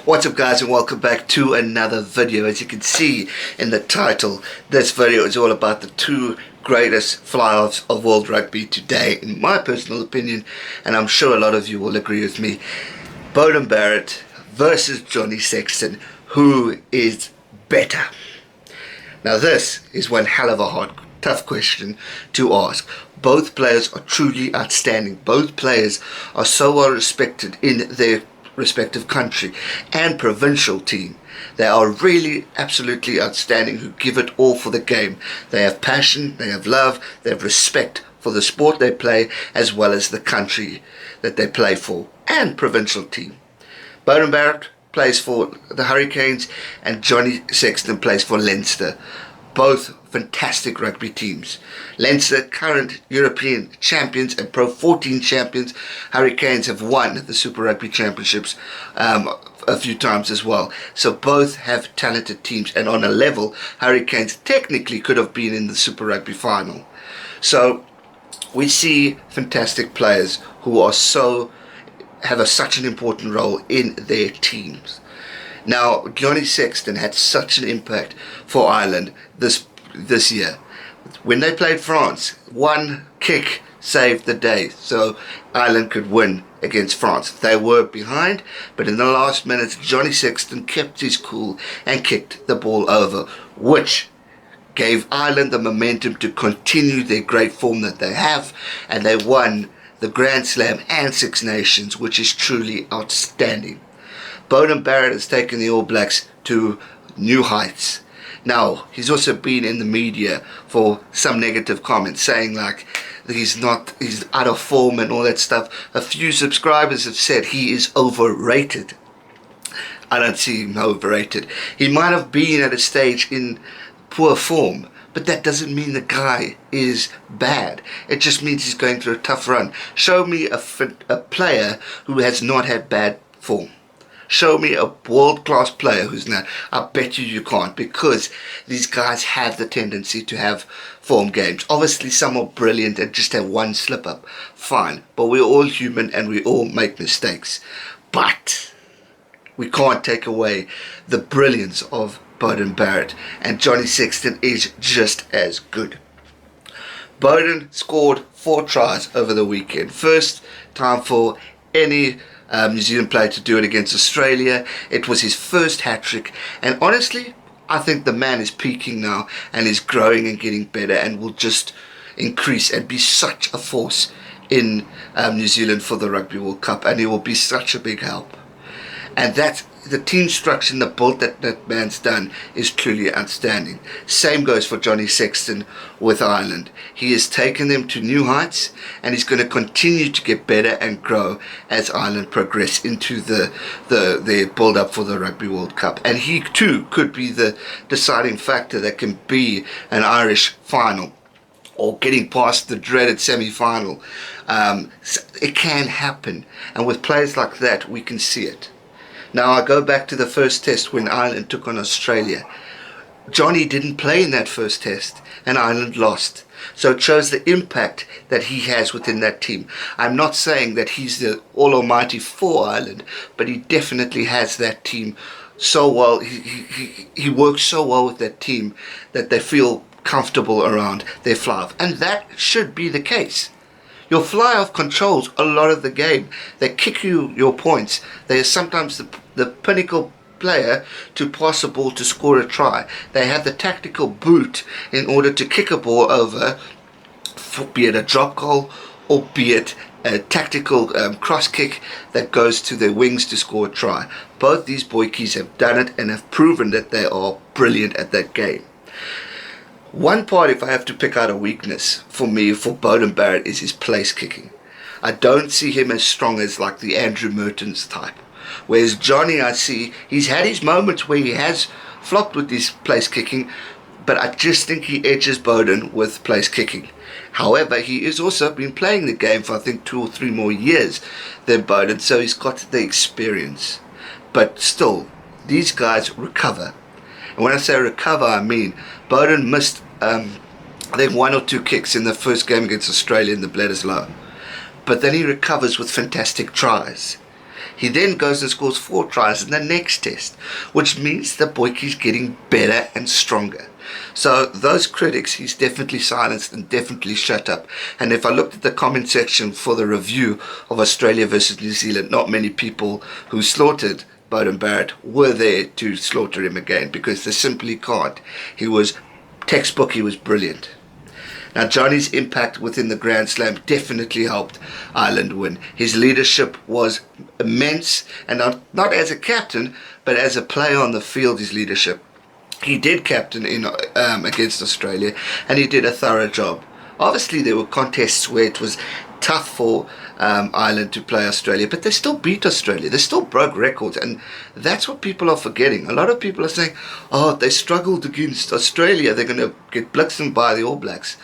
What's up guys, and welcome back to another video. As you can see in the title, this video is all about the two greatest fly-halves of world rugby today, in my personal opinion, and I'm sure a lot of you will agree with me. Beauden Barrett versus Johnny Sexton. Who is better? Now this is one hell of a tough question to ask. Both players are truly outstanding. Both players are so well respected in their respective country and provincial team. They are really absolutely outstanding, who give it all for the game. They have passion, they have love, they have respect for the sport they play, as well as the country that they play for and provincial team. Beauden Barrett plays for the Hurricanes and Johnny Sexton plays for Leinster. Both fantastic rugby teams. Leinster, current European champions and Pro 14 champions. Hurricanes have won the Super Rugby Championships a few times as well. So both have talented teams, and on a level, Hurricanes technically could have been in the Super Rugby final. So we see fantastic players who are have such an important role in their teams. Now, Johnny Sexton had such an impact for Ireland this year. When they played France, one kick saved the day, so Ireland could win against France. They were behind, but in the last minutes, Johnny Sexton kept his cool and kicked the ball over, which gave Ireland the momentum to continue their great form that they have, and they won the Grand Slam and Six Nations, which is truly outstanding. Beauden Barrett has taken the All Blacks to new heights. Now, he's also been in the media for some negative comments, saying like he's out of form and all that stuff. A few subscribers have said he is overrated. I don't see him overrated. He might have been at a stage in poor form, but that doesn't mean the guy is bad. It just means he's going through a tough run. Show me a player who has not had bad form. Show me a world-class player who's not. I bet you can't, because these guys have the tendency to have form games. Obviously, some are brilliant and just have one slip-up. Fine, but we're all human and we all make mistakes. But we can't take away the brilliance of Beauden Barrett, and Johnny Sexton is just as good. Beauden scored 4 tries over the weekend. First time for any New Zealand player to do it against Australia. It was his first hat-trick, and honestly, I think the man is peaking now and is growing and getting better, and will just increase and be such a force in New Zealand for the Rugby World Cup, and he will be such a big help. And that's the team structure and the build that man's done is truly outstanding. Same goes for Johnny Sexton with Ireland. He has taken them to new heights, and he's going to continue to get better and grow as Ireland progress into their build up for the Rugby World Cup. And he too could be the deciding factor that can be an Irish final, or getting past the dreaded semi-final. It can happen, and with players like that we can see it. Now I go back to the first test when Ireland took on Australia. Johnny didn't play in that first test and Ireland lost. So it shows the impact that he has within that team. I'm not saying that he's the all almighty for Ireland, but he definitely has that team so well. He works so well with that team that they feel comfortable around their fly-half, and that should be the case. Your fly-half controls a lot of the game. They kick you your points. They are sometimes the pinnacle player to pass a ball to score a try. They have the tactical boot in order to kick a ball over, be it a drop goal or be it a tactical cross kick that goes to their wings to score a try. Both these boykies have done it and have proven that they are brilliant at that game. One part, if I have to pick out a weakness for me for Beauden Barrett, is his place kicking. I don't see him as strong as like the Andrew Mertens type. Whereas Johnny, I see he's had his moments where he has flopped with his place kicking, but I just think he edges Beauden with place kicking. However, he has also been playing the game for I think 2 or 3 more years than Beauden, so he's got the experience. But still, these guys recover. And when I say recover, I mean Beauden missed I think 1 or 2 kicks in the first game against Australia in the Bledisloe, but then he recovers with fantastic tries. He then goes and scores 4 tries in the next test, which means the boykie's getting better and stronger. So those critics, he's definitely silenced and definitely shut up. And if I looked at the comment section for the review of Australia versus New Zealand, not many people who slaughtered Beauden Barrett were there to slaughter him again, because they simply can't. He was textbook, he was brilliant. Now, Johnny's impact within the Grand Slam definitely helped Ireland win. His leadership was immense, and not as a captain, but as a player on the field, his leadership. He did captain in against Australia, and he did a thorough job. Obviously, there were contests where it was tough for Ireland to play Australia, but they still beat Australia. They still broke records, and that's what people are forgetting. A lot of people are saying, oh, they struggled against Australia, they're going to get blitzed by the All Blacks.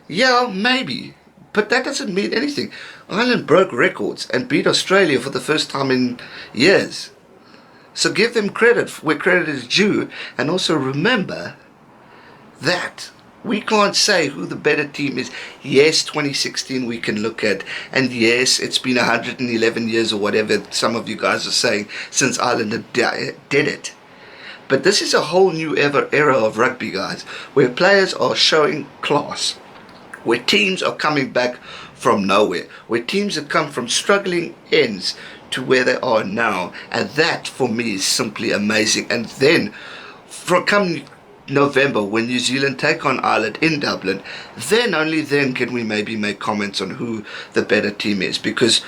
Yeah, maybe, but that doesn't mean anything. Ireland broke records and beat Australia for the first time in years. So give them credit where credit is due, and also remember that we can't say who the better team is. Yes, 2016 we can look at, and yes, it's been 111 years or whatever some of you guys are saying since Ireland did it. But this is a whole new era of rugby, guys, where players are showing class, where teams are coming back from nowhere, where teams have come from struggling ends to where they are now, and that for me is simply amazing. And then come November, when New Zealand take on Ireland in Dublin, then only then can we maybe make comments on who the better team is, because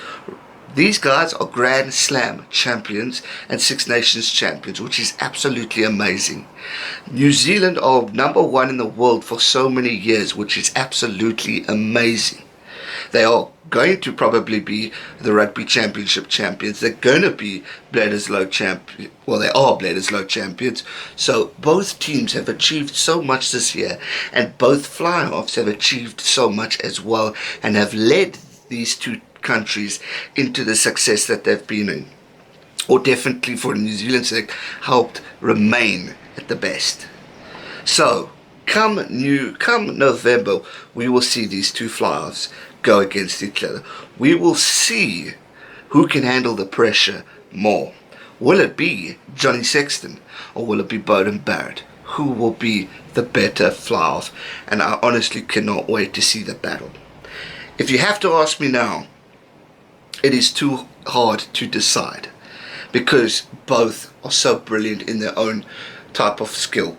these guys are Grand Slam champions and Six Nations champions, which is absolutely amazing. New Zealand are #1 in the world for so many years, which is absolutely amazing. They are going to probably be the Rugby Championship champions. They're going to be Bledisloe champions. Well, they are Bledisloe champions. So both teams have achieved so much this year, and both fly-halves have achieved so much as well, and have led these two countries into the success that they've been in, or definitely for New Zealand's sake helped remain at the best. So come November, we will see these two fly-halves go against each other. We will see who can handle the pressure more. Will it be Johnny Sexton, or will it be Beauden Barrett? Who will be the better fly-half? And I honestly cannot wait to see the battle. If you have to ask me now, it is too hard to decide, because both are so brilliant in their own type of skill.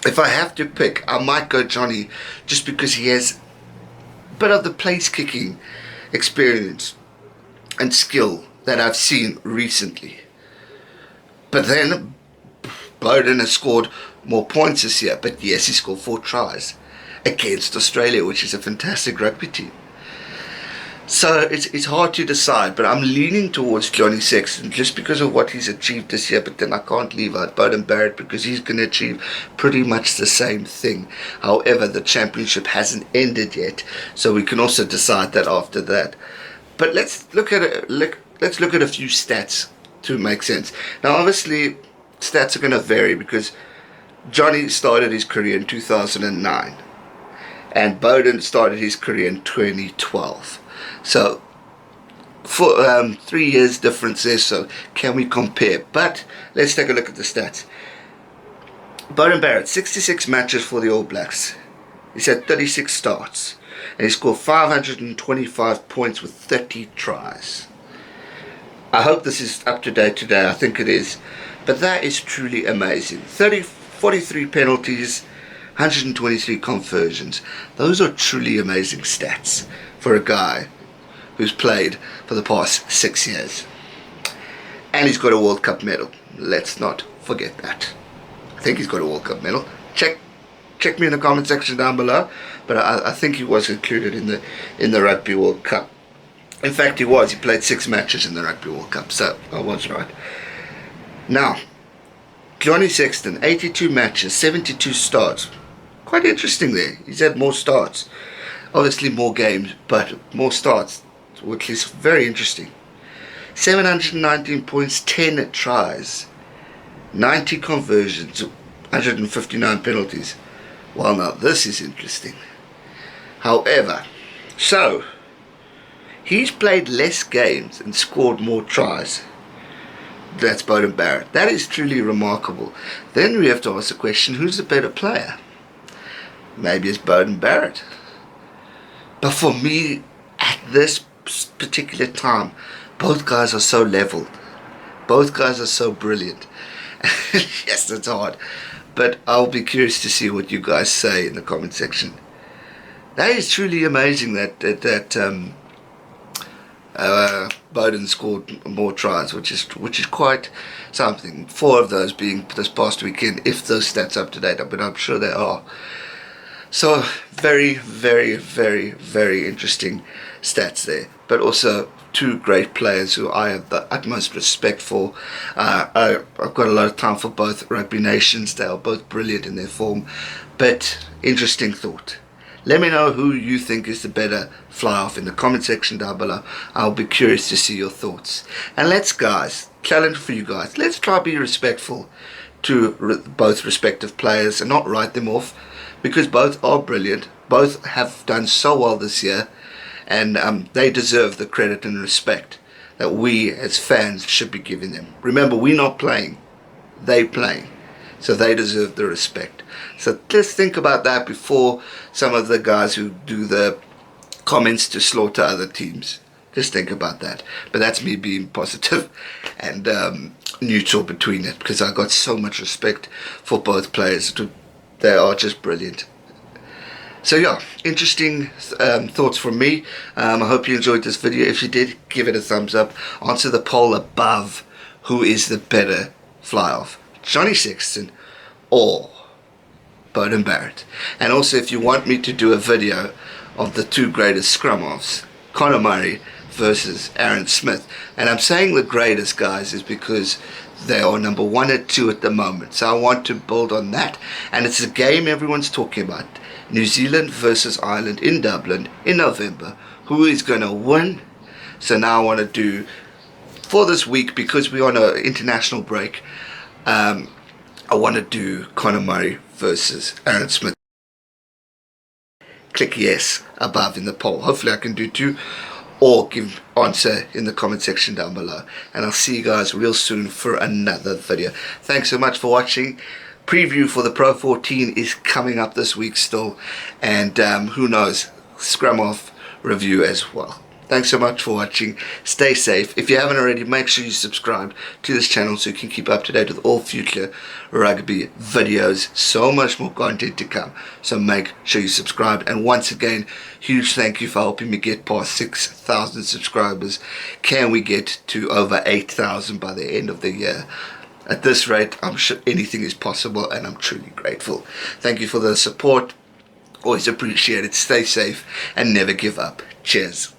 If I have to pick, I might go Johnny, just because he has a bit of the place kicking experience and skill that I've seen recently. But then Beauden has scored more points this year, but yes, he scored 4 tries against Australia, which is a fantastic rugby team. So it's hard to decide, but I'm leaning towards Johnny Sexton just because of what he's achieved this year. But then I can't leave out Beauden Barrett, because he's going to achieve pretty much the same thing. However, the championship hasn't ended yet, so we can also decide that after that. But let's look at a few stats to make sense. Now, obviously, stats are going to vary, because Johnny started his career in 2009, and Beauden started his career in 2012. So, for 3 years difference there, so can we compare? But let's take a look at the stats. Beauden Barrett, 66 matches for the All Blacks. He's had 36 starts, and he scored 525 points with 30 tries. I hope this is up to date today. I think it is. But that is truly amazing. 43 penalties, 123 conversions. Those are truly amazing stats for a guy who's played for the past 6 years. And he's got a World Cup medal. Let's not forget that. I think he's got a World Cup medal. Check me in the comment section down below. But I think he was included in the Rugby World Cup. In fact, he was. He played 6 matches in the Rugby World Cup. So I was right. Now, Johnny Sexton, 82 matches, 72 starts. Quite interesting there. He's had more starts. Obviously more games, but more starts, which is very interesting. 719 points, 10 tries, 90 conversions, 159 penalties. Well, now this is interesting. However, so He's played less games and scored more tries. That's Beauden Barrett. That is truly remarkable. Then we have to ask the question, who's the better player? Maybe it's Beauden Barrett. But for me, at this particular time, both guys are so leveled. Both guys are so brilliant. Yes, that's hard. But I'll be curious to see what you guys say in the comment section. That is truly amazing that Beauden scored more tries, which is quite something. 4 of those being this past weekend, if those stats up to date, but I'm sure they are. So very, very, very, very interesting stats there. But also 2 great players who I have the utmost respect for. I've got a lot of time for both rugby nations. They are both brilliant in their form. But interesting thought. Let me know who you think is the better fly-half in the comment section down below. I'll be curious to see your thoughts. And let's, guys, challenge for you guys, let's try to be respectful to both respective players and not write them off, because both are brilliant. Both have done so well this year, and they deserve the credit and respect that we as fans should be giving them. Remember, we're not playing, they're playing. So they deserve the respect. So just think about that before some of the guys who do the comments to slaughter other teams. Just think about that. But that's me being positive and neutral between it, because I got so much respect for both players. They are just brilliant. So yeah, interesting thoughts from me. I hope you enjoyed this video. If you did, give it a thumbs up. Answer the poll above. Who is the better fly-half? Johnny Sexton or Beauden Barrett? And also, if you want me to do a video of the 2 greatest scrum halves, Conor Murray versus Aaron Smith, and I'm saying the greatest, guys, is because they are number 1 and 2 at the moment, so I want to build on that. And it's a game everyone's talking about, New Zealand versus Ireland in Dublin in November. Who is going to win? So now I want to do, for this week, because we're on an international break, I want to do Conor Murray versus Aaron Smith. Click yes above in the poll. Hopefully I can do 2, or give answer in the comment section down below. And I'll see you guys real soon for another video. Thanks so much for watching. Preview for the Pro 14 is coming up this week still, and who knows, scrum half review as well. Thanks so much for watching. Stay safe. If you haven't already, make sure you subscribe to this channel so you can keep up to date with all future rugby videos. So much more content to come. So make sure you subscribe. And once again, huge thank you for helping me get past 6,000 subscribers. Can we get to over 8,000 by the end of the year? At this rate, I'm sure anything is possible, and I'm truly grateful. Thank you for the support. Always appreciate it. Stay safe and never give up. Cheers.